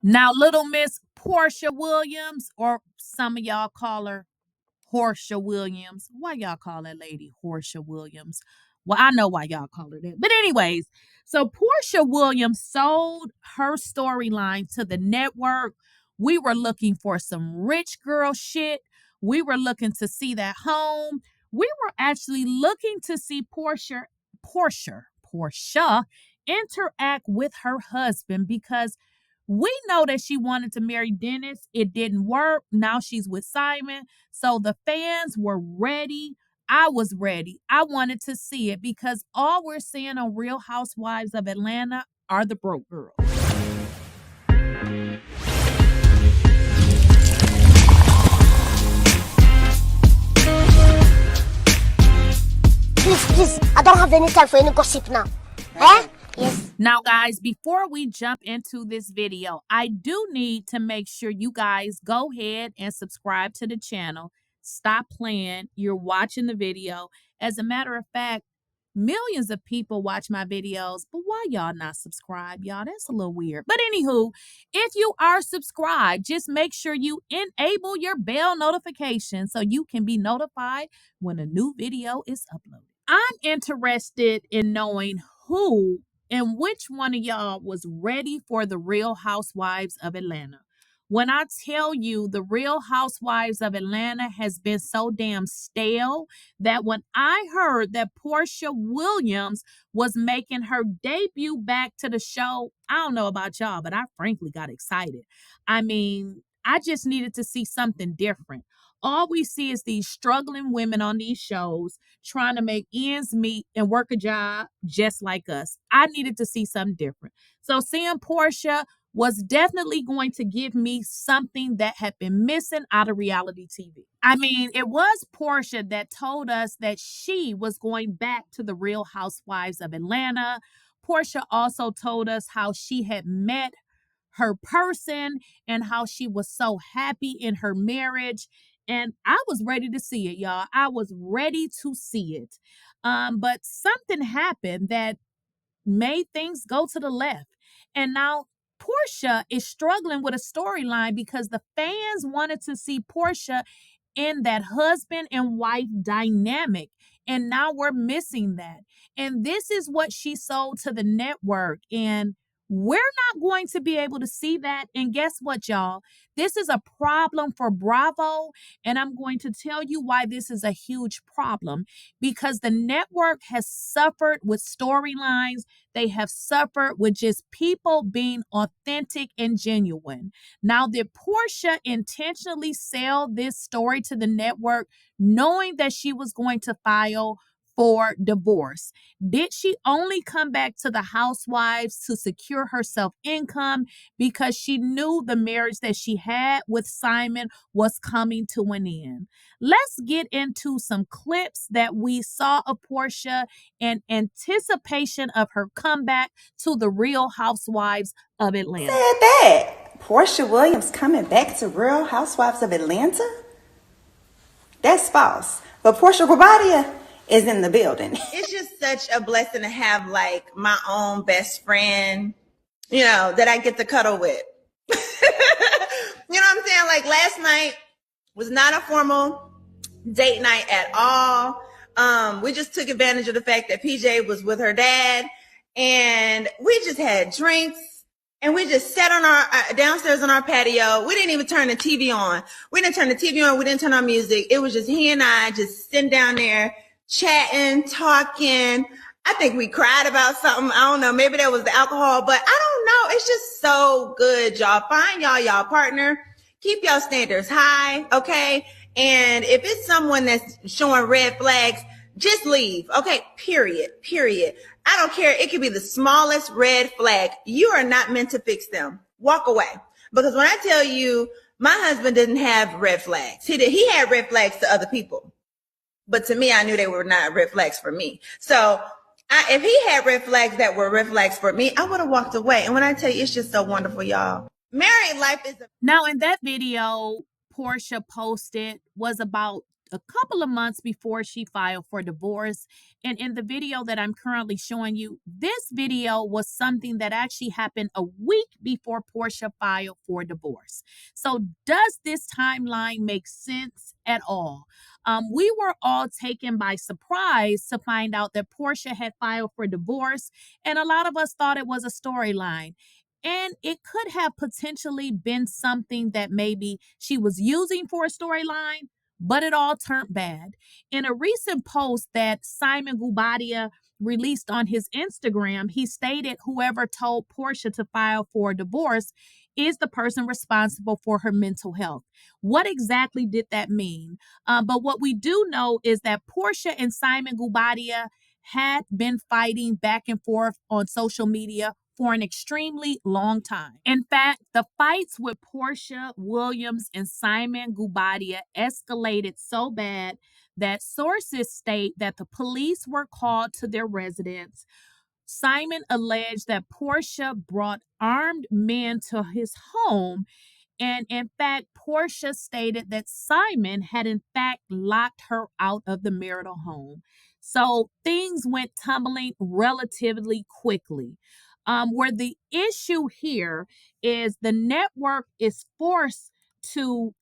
Now, little Miss Porsha Williams, or some of y'all call her Porsha Williams. Why y'all call that lady Porsha Williams? Well, I know why y'all call her that. But anyways, so Porsha Williams sold her storyline to the network. We were looking for some rich girl shit. We were looking to see that home. We were actually looking to see Porsha interact with her husband because we know that she wanted to marry Dennis. It didn't work. Now she's with Simon. So the fans were ready. I was ready. I wanted to see it because all we're seeing on Real Housewives of Atlanta are the broke girls. Please, I don't have any time for any gossip now. Eh? Yes. Now, guys, before we jump into this video, I do need to make sure you guys go ahead and subscribe to the channel. Stop playing. You're watching the video. As a matter of fact, millions of people watch my videos, but why y'all not subscribed, y'all? That's a little weird. But anywho, if you are subscribed, just make sure you enable your bell notification so you can be notified when a new video is uploaded. I'm interested in knowing who and which one of y'all was ready for the Real Housewives of Atlanta. When I tell you the Real Housewives of Atlanta has been so damn stale that when I heard that Porsha Williams was making her debut back to the show, I don't know about y'all, but I frankly got excited. I mean, I just needed to see something different. All we see is these struggling women on these shows trying to make ends meet and work a job just like us. I needed to see something different. So seeing Porsha was definitely going to give me something that had been missing out of reality TV. I mean, it was Porsha that told us that she was going back to the Real Housewives of Atlanta. Porsha also told us how she had met her person and how she was so happy in her marriage. And I was ready to see it, y'all. I was ready to see it. But something happened that made things go to the left. And now Porsha is struggling with a storyline because the fans wanted to see Porsha in that husband and wife dynamic. And now we're missing that. And this is what she sold to the network. And we're not going to be able to see that. And guess what, y'all? This is a problem for Bravo. And I'm going to tell you why this is a huge problem. Because the network has suffered with storylines. They have suffered with just people being authentic and genuine. Now, did Porsha intentionally sell this story to the network knowing that she was going to file for divorce? Did she only come back to the Housewives to secure herself income because she knew the marriage that she had with Simon was coming to an end? Let's get into some clips that we saw of Porsha in anticipation of her comeback to the Real Housewives of Atlanta. Said that? Porsha Williams coming back to Real Housewives of Atlanta? That's false. But porshawilliams is in the building. It's just such a blessing to have like my own best friend, you know, that I get to cuddle with. You know what I'm saying? Like last night was not a formal date night at all. We just took advantage of the fact that PJ was with her dad and we just had drinks and we just sat on our downstairs on our patio. We didn't even turn the TV on. We didn't turn the TV on. We didn't turn on music. It was just he and I just sitting down there chatting, talking. I think we cried about something. I don't know. Maybe that was the alcohol, but I don't know. It's just so good, y'all. Find y'all partner. Keep y'all standards high, okay? And if it's someone that's showing red flags, just leave, okay? Period. I don't care. It could be the smallest red flag. You are not meant to fix them. Walk away. Because when I tell you, my husband didn't have red flags. He had red flags to other people. But to me, I knew they were not red flags for me. So if he had red flags that were red flags for me, I would have walked away. And when I tell you, it's just so wonderful, y'all. Married life is Now, in that video Porsha posted was about a couple of months before she filed for divorce. And in the video that I'm currently showing you, this video was something that actually happened a week before Porsha filed for divorce. So does this timeline make sense at all? We were all taken by surprise to find out that Porsha had filed for divorce, and a lot of us thought it was a storyline. And it could have potentially been something that maybe she was using for a storyline, but it all turned bad. In a recent post that simonguobadia released on his Instagram, he stated whoever told Porsha to file for divorce is the person responsible for her mental health. What exactly did that mean? But what we do know is that Porsha and simonguobadia had been fighting back and forth on social media for an extremely long time. In fact, the fights with Porsha Williams and simonguobadia escalated so bad that sources state that the police were called to their residence. Simon alleged that Porsha brought armed men to his home, and in fact, Porsha stated that Simon had in fact locked her out of the marital home. So things went tumbling relatively quickly. Where the issue here is the network is forced to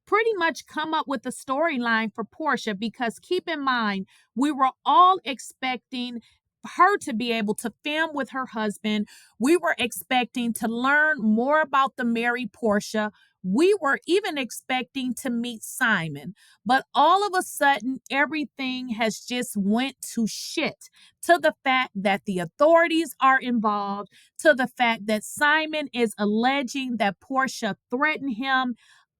pretty much come up with a storyline for Porsha, because keep in mind, we were all expecting her to be able to film with her husband. We were expecting to learn more about the married Porsha. We were even expecting to meet Simon, but all of a sudden, everything has just went to shit, to the fact that the authorities are involved, to the fact that Simon is alleging that Porsha threatened him,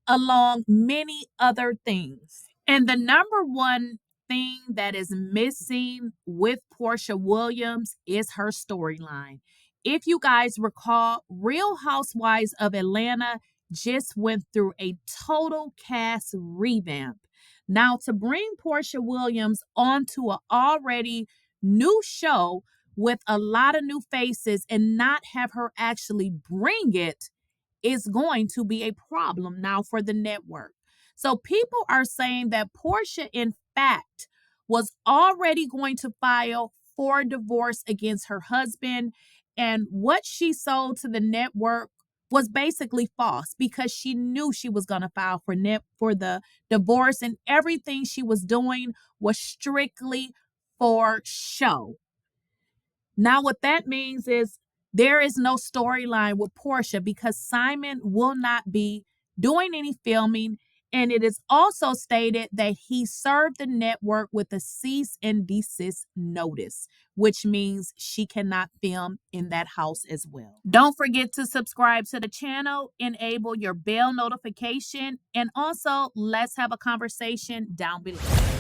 along many other things. And the number one thing that is missing with Porsha Williams is her storyline. If you guys recall, Real Housewives of Atlanta just went through a total cast revamp. Now, to bring Porsha Williams onto an already new show with a lot of new faces and not have her actually bring it is going to be a problem now for the network. So people are saying that Porsha, in fact, was already going to file for divorce against her husband, and what she sold to the network was basically false, because she knew she was going to file for the divorce, and everything she was doing was strictly for show. Now, what that means is there is no storyline with Porsha, because Simon will not be doing any filming. And it is also stated that he served the network with a cease and desist notice, which means she cannot film in that house as well. Don't forget to subscribe to the channel, enable your bell notification, and also let's have a conversation down below.